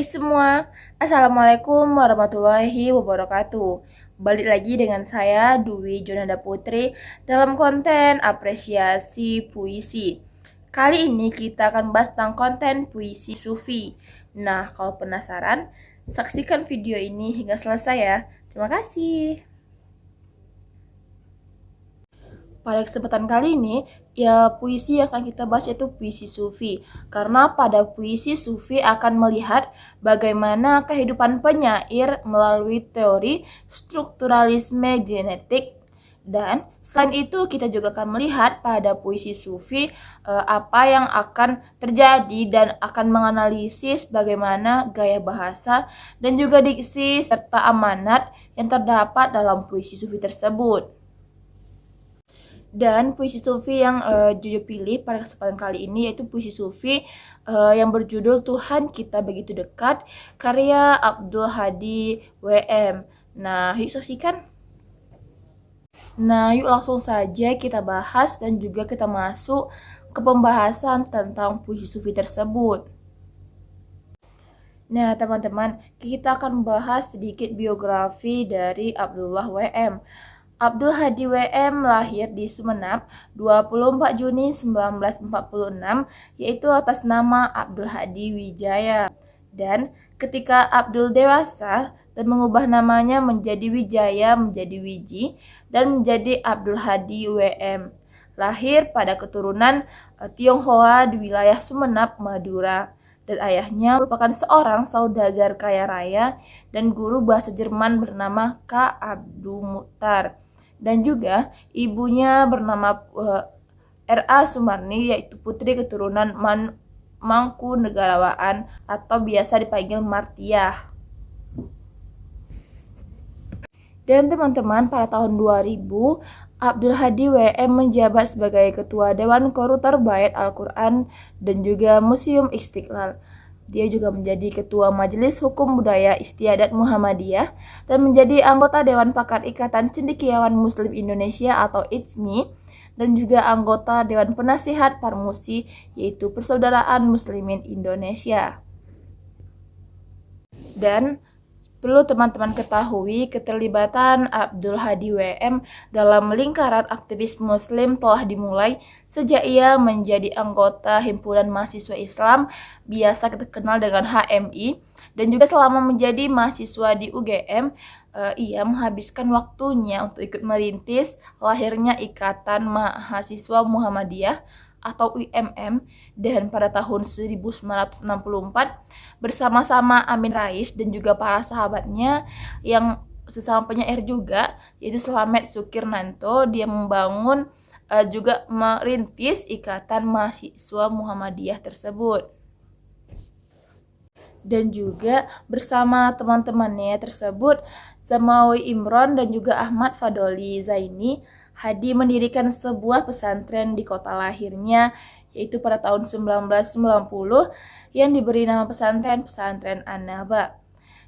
Hai semua, Assalamualaikum warahmatullahi wabarakatuh. Balik lagi dengan saya Dwi Jonada Putri dalam konten apresiasi puisi. Kali ini kita akan bahas tentang konten puisi sufi. Nah, kalau penasaran, saksikan video ini hingga selesai ya. Terima kasih. Pada kesempatan kali ini, puisi yang akan kita bahas yaitu puisi sufi. Karena pada puisi sufi akan melihat bagaimana kehidupan penyair melalui teori strukturalisme genetik. Dan selain itu kita juga akan melihat pada puisi sufi apa yang akan terjadi dan akan menganalisis bagaimana gaya bahasa dan juga diksi serta amanat yang terdapat dalam puisi sufi tersebut. Dan puisi sufi yang Jojo pilih pada kesempatan kali ini yaitu puisi sufi yang berjudul Tuhan Kita Begitu Dekat, karya Abdul Hadi WM. Nah, yuk saksikan. Nah, yuk langsung saja kita bahas dan juga kita masuk ke pembahasan tentang puisi sufi tersebut. Nah, teman-teman, kita akan bahas sedikit biografi dari Abdullah WM. Abdul Hadi WM lahir di Sumeneb 24 Juni 1946, yaitu atas nama Abdul Hadi Wijaya. Dan ketika Abdul dewasa dan mengubah namanya menjadi Wijaya menjadi Wiji dan menjadi Abdul Hadi WM. Lahir pada keturunan Tionghoa di wilayah Sumeneb, Madura. Dan ayahnya merupakan seorang saudagar kaya raya dan guru bahasa Jerman bernama K. Abdul Mukhtar. Dan juga ibunya bernama R.A. Sumarni, yaitu putri keturunan Mangkunegarawaan atau biasa dipanggil Martiah. Dan teman-teman, pada tahun 2000, Abdul Hadi WM menjabat sebagai Ketua Dewan Guru Terbaik Al-Quran dan juga Museum Istiqlal. Dia juga menjadi Ketua Majelis Hukum Budaya Istiadat Muhammadiyah dan menjadi anggota Dewan Pakar Ikatan Cendekiawan Muslim Indonesia atau ICMI dan juga anggota Dewan Penasihat Parmusi yaitu Persaudaraan Muslimin Indonesia. Dan perlu teman-teman ketahui keterlibatan Abdul Hadi WM dalam lingkaran aktivis muslim telah dimulai sejak ia menjadi anggota Himpunan Mahasiswa Islam, biasa terkenal dengan HMI, dan juga selama menjadi mahasiswa di UGM, ia menghabiskan waktunya untuk ikut merintis lahirnya Ikatan Mahasiswa Muhammadiyah atau IMM, dan pada tahun 1964 bersama-sama Amin Rais dan juga para sahabatnya yang sesama penyair juga yaitu Slamet Sukirnanto, dia membangun juga merintis Ikatan Mahasiswa Muhammadiyah tersebut. Dan juga bersama teman-temannya tersebut, Zamawi Imron dan juga Ahmad Fadoli Zaini, Hadi mendirikan sebuah pesantren di kota lahirnya, yaitu pada tahun 1990, yang diberi nama Pesantren An-Naba,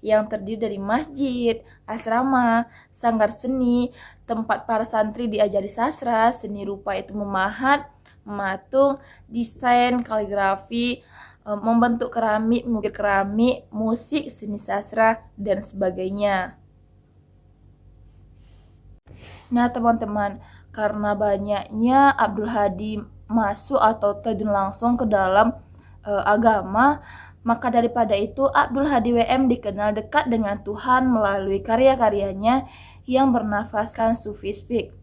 yang terdiri dari masjid, asrama, sanggar seni, tempat para santri diajari sastra, seni rupa itu memahat, mematung, desain, kaligrafi, membentuk keramik, mengukir keramik, musik, seni sastra, dan sebagainya. Nah teman-teman, karena banyaknya Abdul Hadi masuk atau terjun langsung ke dalam agama, maka daripada itu Abdul Hadi WM dikenal dekat dengan Tuhan melalui karya-karyanya yang bernafaskan sufistik.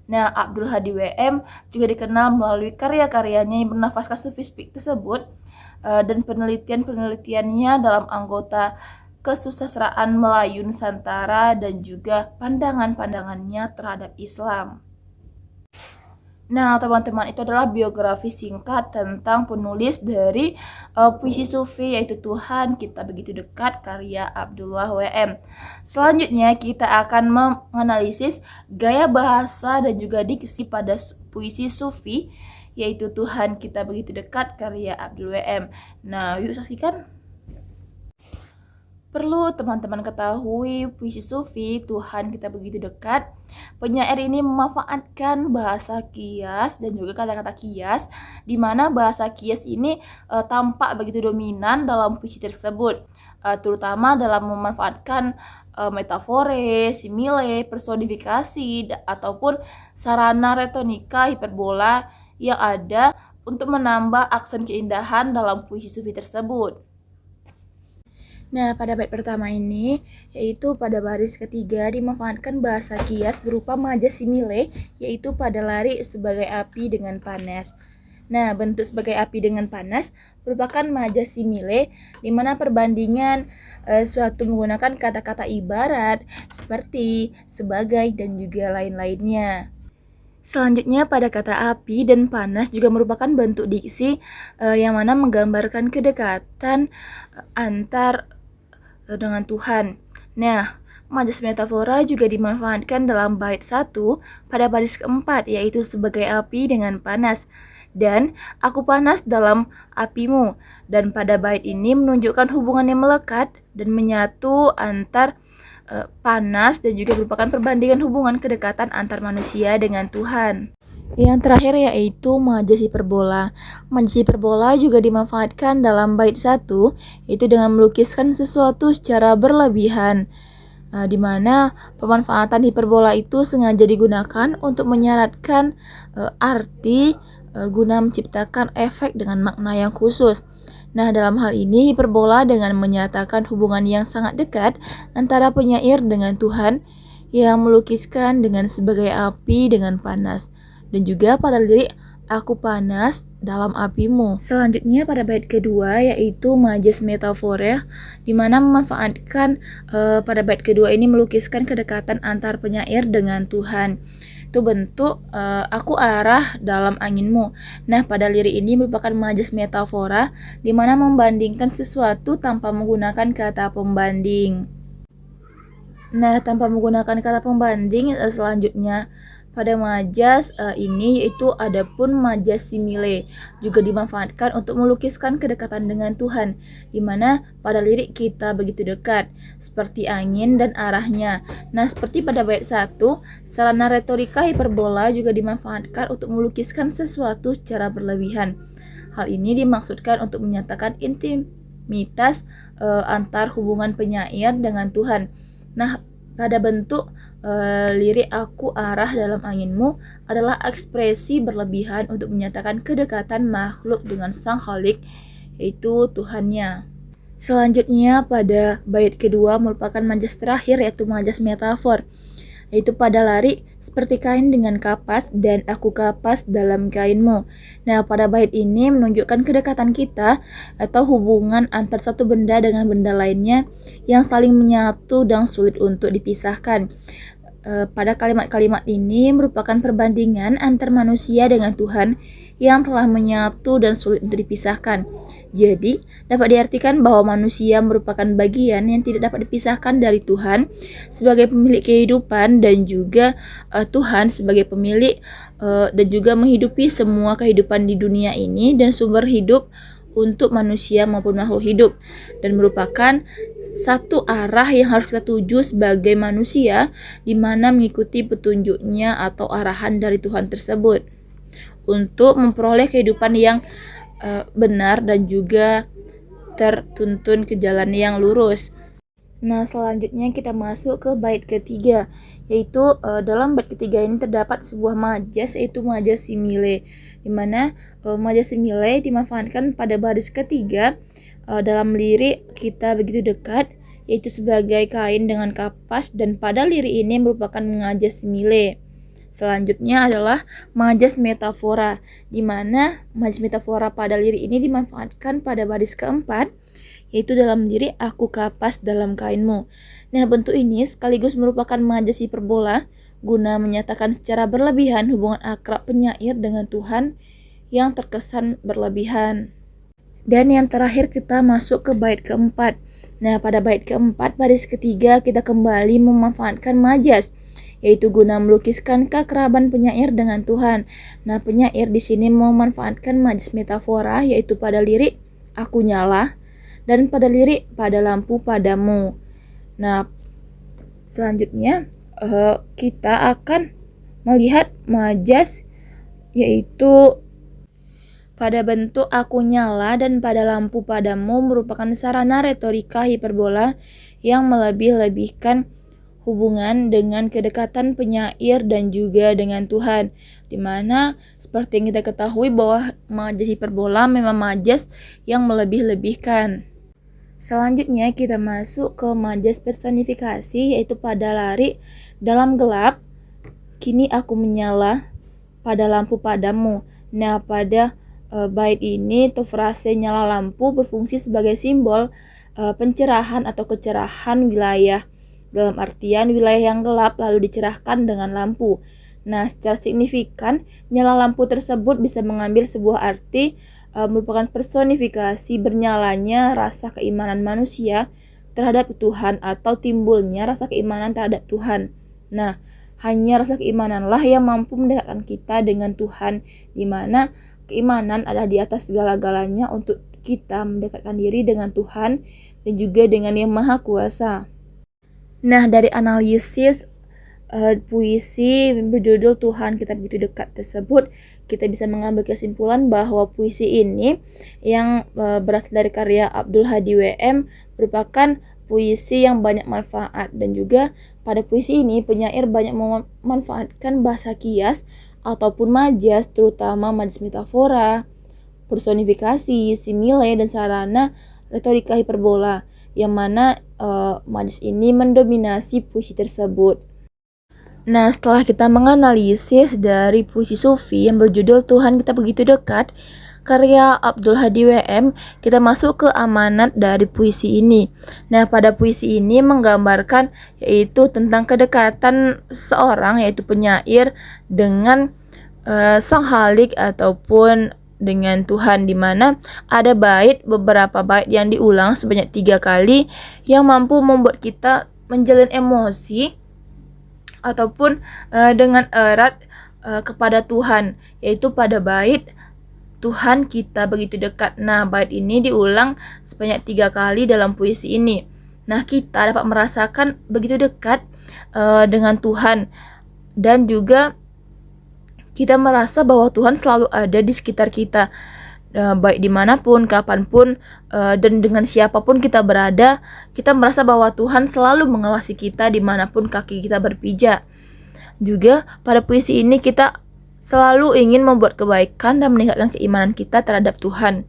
Nah, Abdul Hadi WM juga dikenal melalui karya-karyanya yang bernafaskan sufistik tersebut dan penelitian-penelitiannya dalam anggota kesusastraan Melayu Nusantara dan juga pandangan-pandangannya terhadap Islam. Nah, teman-teman, itu adalah biografi singkat tentang penulis dari puisi sufi yaitu Tuhan Kita Begitu Dekat, karya Abdullah WM. Selanjutnya kita akan menganalisis gaya bahasa dan juga diksi pada puisi sufi yaitu Tuhan Kita Begitu Dekat, karya Abdul WM. Nah, yuk saksikan. Perlu teman-teman ketahui puisi sufi Tuhan Kita Begitu Dekat, penyair ini memanfaatkan bahasa kias dan juga kata-kata kias, di mana bahasa kias ini tampak begitu dominan dalam puisi tersebut. terutama dalam memanfaatkan metafore, simile, personifikasi, ataupun sarana retonika hiperbola yang ada untuk menambah aksen keindahan dalam puisi sufi tersebut. Nah, pada bait pertama ini, yaitu pada baris ketiga dimanfaatkan bahasa kias berupa majas simile, yaitu pada lari sebagai api dengan panas. Nah, bentuk sebagai api dengan panas merupakan majas simile, di mana perbandingan suatu menggunakan kata-kata ibarat, seperti, sebagai, dan juga lain-lainnya. Selanjutnya pada kata api dan panas juga merupakan bentuk diksi yang mana menggambarkan kedekatan antar dengan Tuhan. Nah, majas metafora juga dimanfaatkan dalam bait 1 pada baris keempat, yaitu sebagai api dengan panas. Dan aku panas dalam apimu. Dan pada bait ini menunjukkan hubungan yang melekat dan menyatu antar panas dan juga merupakan perbandingan hubungan kedekatan antar manusia dengan Tuhan. Yang terakhir yaitu majas hiperbola. Majas hiperbola juga dimanfaatkan dalam bait 1, yaitu dengan melukiskan sesuatu secara berlebihan. Di mana pemanfaatan hiperbola itu sengaja digunakan untuk menyaratkan arti guna menciptakan efek dengan makna yang khusus. Nah, dalam hal ini hiperbola dengan menyatakan hubungan yang sangat dekat antara penyair dengan Tuhan yang melukiskan dengan sebagai api dengan panas. Dan juga pada lirik aku panas dalam apimu. Selanjutnya pada bait kedua yaitu majas metafora, di mana memanfaatkan pada bait kedua ini melukiskan kedekatan antar penyair dengan Tuhan. Itu bentuk aku arah dalam anginmu. Nah, pada lirik ini merupakan majas metafora, di mana membandingkan sesuatu tanpa menggunakan kata pembanding. Nah, tanpa menggunakan kata pembanding, selanjutnya pada majas ini yaitu adapun majas simile juga dimanfaatkan untuk melukiskan kedekatan dengan Tuhan, di mana pada lirik kita begitu dekat seperti angin dan arahnya. Nah, seperti pada bait 1, sarana retorika hiperbola juga dimanfaatkan untuk melukiskan sesuatu secara berlebihan. Hal ini dimaksudkan untuk menyatakan intimitas antar hubungan penyair dengan Tuhan. Nah, pada bentuk lirik aku arah dalam anginmu adalah ekspresi berlebihan untuk menyatakan kedekatan makhluk dengan sang khalik, yaitu Tuhannya. Selanjutnya pada bait kedua merupakan majas terakhir, yaitu majas metafor, yaitu pada lari seperti kain dengan kapas dan aku kapas dalam kainmu. Nah, pada bait ini menunjukkan kedekatan kita atau hubungan antar satu benda dengan benda lainnya yang saling menyatu dan sulit untuk dipisahkan. Pada kalimat-kalimat ini merupakan perbandingan antar manusia dengan Tuhan yang telah menyatu dan sulit untuk dipisahkan. Jadi, dapat diartikan bahwa manusia merupakan bagian yang tidak dapat dipisahkan dari Tuhan sebagai pemilik kehidupan, dan juga Tuhan sebagai pemilik dan juga menghidupi semua kehidupan di dunia ini dan sumber hidup untuk manusia maupun makhluk hidup, dan merupakan satu arah yang harus kita tuju sebagai manusia, di mana mengikuti petunjuknya atau arahan dari Tuhan tersebut untuk memperoleh kehidupan yang benar dan juga tertuntun ke jalan yang lurus. Nah, selanjutnya kita masuk ke bait ketiga, yaitu dalam bait ketiga ini terdapat sebuah majas, yaitu majas simile, di mana majas simile dimanfaatkan pada baris ketiga dalam lirik kita begitu dekat, yaitu sebagai kain dengan kapas, dan pada lirik ini merupakan majas simile. Selanjutnya adalah majas metafora, di mana majas metafora pada lirik ini dimanfaatkan pada baris keempat, yaitu dalam lirik aku kapas dalam kainmu. Nah, bentuk ini sekaligus merupakan majas hiperbola guna menyatakan secara berlebihan hubungan akrab penyair dengan Tuhan yang terkesan berlebihan. Dan yang terakhir kita masuk ke bait keempat. Nah, pada bait keempat baris ketiga kita kembali memanfaatkan majas, yaitu guna melukiskan keakraban penyair dengan Tuhan. Nah, penyair di sini memanfaatkan majas metafora, yaitu pada lirik aku nyala dan pada lirik pada lampu padamu. Nah, selanjutnya kita akan melihat majas, yaitu Pada bentuk aku nyala dan pada lampu padamu merupakan sarana retorika hiperbola yang melebih-lebihkan hubungan dengan kedekatan penyair dan juga dengan Tuhan, dimana seperti yang kita ketahui bahwa majas hiperbola memang majas yang melebih-lebihkan. Selanjutnya kita masuk ke majas personifikasi, yaitu pada lari dalam gelap kini aku menyala pada lampu padamu. Nah, pada bait ini atau frase nyala lampu berfungsi sebagai simbol pencerahan atau kecerahan wilayah, dalam artian wilayah yang gelap lalu dicerahkan dengan lampu. Nah, secara signifikan nyala lampu tersebut bisa mengambil sebuah arti merupakan personifikasi bernyalanya rasa keimanan manusia terhadap Tuhan atau timbulnya rasa keimanan terhadap Tuhan. Nah, hanya rasa keimananlah yang mampu mendekatkan kita dengan Tuhan, di mana keimanan adalah di atas segala-galanya untuk kita mendekatkan diri dengan Tuhan dan juga dengan Yang Maha Kuasa. Nah, dari analisis puisi berjudul Tuhan Kita Begitu Dekat tersebut, kita bisa mengambil kesimpulan bahwa puisi ini yang berasal dari karya Abdul Hadi WM merupakan puisi yang banyak manfaat, dan juga pada puisi ini penyair banyak memanfaatkan bahasa kias ataupun majas, terutama majas metafora, personifikasi, simile, dan sarana retorika hiperbola, yang mana majas ini mendominasi puisi tersebut. Nah, setelah kita menganalisis dari puisi sufi yang berjudul Tuhan Kita Begitu Dekat, karya Abdul Hadi WM, kita masuk ke amanat dari puisi ini. Nah, pada puisi ini menggambarkan yaitu tentang kedekatan seorang, yaitu penyair, dengan sang Khalik ataupun dengan Tuhan, di mana ada beberapa bait yang diulang sebanyak 3 kali yang mampu membuat kita menjalin emosi ataupun dengan erat kepada Tuhan, yaitu pada bait Tuhan Kita Begitu Dekat. Nah, bait ini diulang sebanyak 3 kali dalam puisi ini. Nah, kita dapat merasakan begitu dekat dengan Tuhan, dan juga kita merasa bahwa Tuhan selalu ada di sekitar kita, baik dimanapun, kapanpun, dan dengan siapapun kita berada, kita merasa bahwa Tuhan selalu mengawasi kita dimanapun kaki kita berpijak. Juga pada puisi ini kita selalu ingin membuat kebaikan dan meningkatkan keimanan kita terhadap Tuhan.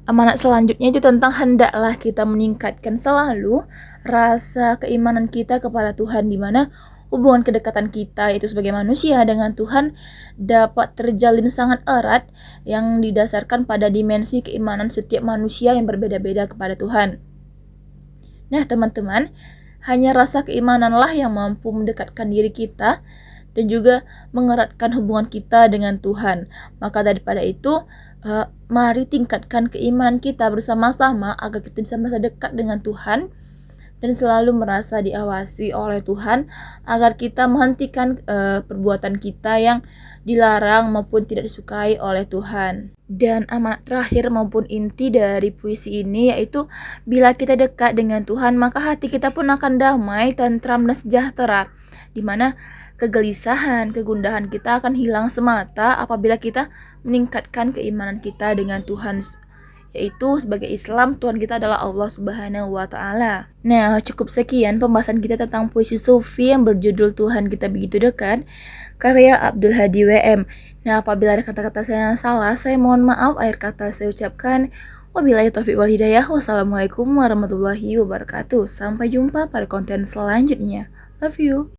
Amanat selanjutnya itu tentang hendaklah kita meningkatkan selalu rasa keimanan kita kepada Tuhan, di mana hubungan kedekatan kita yaitu sebagai manusia dengan Tuhan dapat terjalin sangat erat, yang didasarkan pada dimensi keimanan setiap manusia yang berbeda-beda kepada Tuhan. Nah, teman-teman, hanya rasa keimananlah yang mampu mendekatkan diri kita dan juga mengeratkan hubungan kita dengan Tuhan. Maka daripada itu, mari tingkatkan keimanan kita bersama-sama agar kita bisa merasa dekat dengan Tuhan dan selalu merasa diawasi oleh Tuhan, agar kita menghentikan perbuatan kita yang dilarang maupun tidak disukai oleh Tuhan. Dan amanat terakhir maupun inti dari puisi ini yaitu bila kita dekat dengan Tuhan, maka hati kita pun akan damai, tentram, dan sejahtera, di mana kegelisahan, kegundahan kita akan hilang semata apabila kita meningkatkan keimanan kita dengan Tuhan, yaitu sebagai Islam Tuhan kita adalah Allah Subhanahu wa Ta'ala. Nah, cukup sekian pembahasan kita tentang puisi sufi yang berjudul Tuhan Kita Begitu Dekat, karya Abdul Hadi WM. Nah, apabila ada kata-kata saya yang salah, saya mohon maaf. Akhir kata saya ucapkan wabillahi taufiq wal hidayah. Wassalamualaikum warahmatullahi wabarakatuh. Sampai jumpa pada konten selanjutnya. Love you.